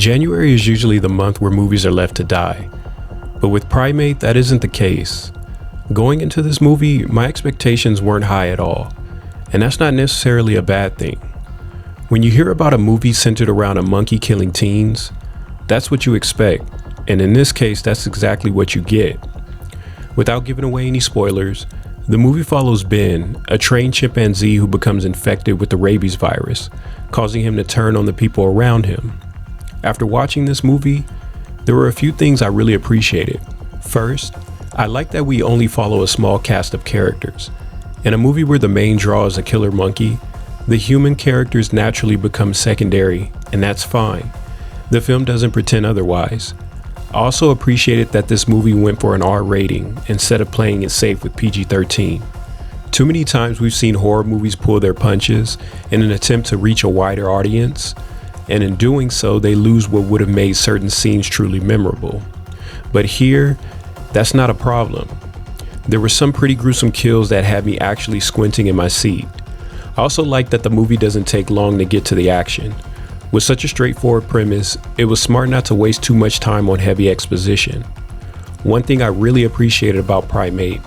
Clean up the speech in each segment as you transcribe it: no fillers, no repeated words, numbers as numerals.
January is usually the month where movies are left to die, but with Primate, that isn't the case. Going into this movie, my expectations weren't high at all, and that's not necessarily a bad thing. When you hear about a movie centered around a monkey killing teens, that's what you expect, and in this case, that's exactly what you get. Without giving away any spoilers, the movie follows Ben, a trained chimpanzee who becomes infected with the rabies virus, causing him to turn on the people around him. After watching this movie, there were a few things I really appreciated. First, I like that we only follow a small cast of characters. In a movie where the main draw is a killer monkey, the human characters naturally become secondary, and that's fine. The film doesn't pretend otherwise. I also appreciated that this movie went for an R rating instead of playing it safe with PG-13. Too many times we've seen horror movies pull their punches in an attempt to reach a wider audience, and in doing so, they lose what would have made certain scenes truly memorable. But here, that's not a problem. There were some pretty gruesome kills that had me actually squinting in my seat. I also like that the movie doesn't take long to get to the action. With such a straightforward premise, it was smart not to waste too much time on heavy exposition. One thing I really appreciated about Primate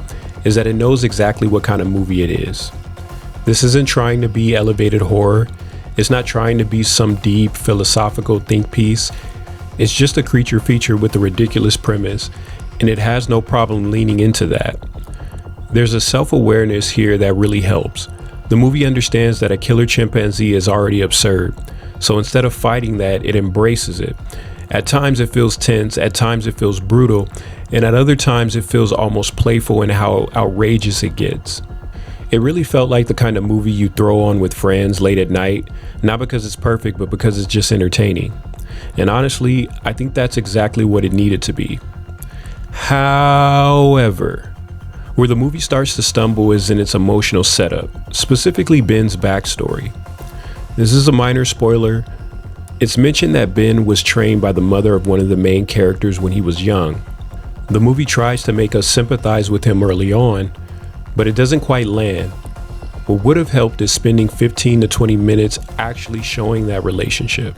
is that it knows exactly what kind of movie it is. This isn't trying to be elevated horror. It's not trying to be some deep philosophical think piece. It's just a creature feature with a ridiculous premise, and it has no problem leaning into that. There's a self-awareness here that really helps. The movie understands that a killer chimpanzee is already absurd, so instead of fighting that, it embraces it. At times it feels tense, at times it feels brutal, and at other times it feels almost playful in how outrageous it gets. It really felt like the kind of movie you throw on with friends late at night, not because it's perfect, but because it's just entertaining. And honestly, I think that's exactly what it needed to be. However, where the movie starts to stumble is in its emotional setup, specifically Ben's backstory. This is a minor spoiler. It's mentioned that Ben was trained by the mother of one of the main characters when he was young. The movie tries to make us sympathize with him early on, but it doesn't quite land. What would have helped is spending 15 to 20 minutes actually showing that relationship.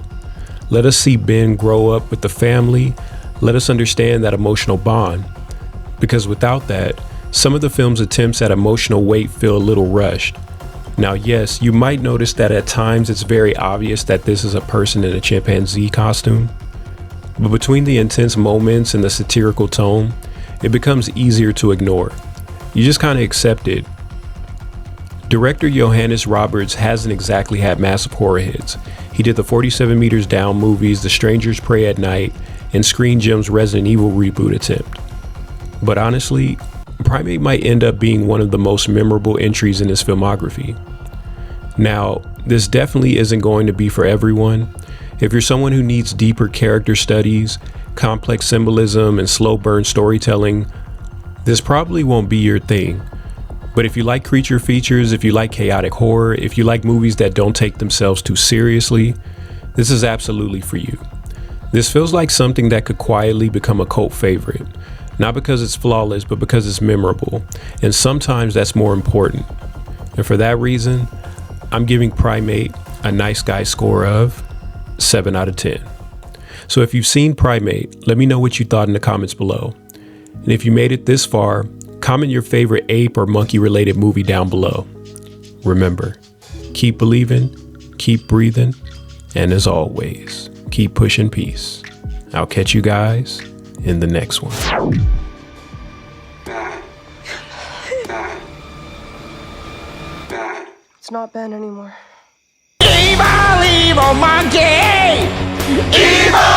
Let us see Ben grow up with the family. Let us understand that emotional bond. Because without that, some of the film's attempts at emotional weight feel a little rushed. Now, yes, you might notice that at times it's very obvious that this is a person in a chimpanzee costume. But between the intense moments and the satirical tone, it becomes easier to ignore. You just kind of accept it. Director Johannes Roberts hasn't exactly had massive horror hits. He did the 47 Meters Down movies, The Strangers Pray at Night, and Screen Gems' Resident Evil reboot attempt. But honestly, Primate might end up being one of the most memorable entries in his filmography. Now, this definitely isn't going to be for everyone. If you're someone who needs deeper character studies, complex symbolism, and slow burn storytelling, this probably won't be your thing. But if you like creature features, if you like chaotic horror, if you like movies that don't take themselves too seriously, this is absolutely for you. This feels like something that could quietly become a cult favorite. Not because it's flawless, but because it's memorable. And sometimes that's more important. And for that reason, I'm giving Primate a nice guy score of 7 out of 10. So if you've seen Primate, let me know what you thought in the comments below. And if you made it this far, comment your favorite ape or monkey related movie down below. Remember, keep believing, keep breathing, and as always, keep pushing peace. I'll catch you guys in the next one. It's not Ben anymore. Evil, evil monkey! Evil!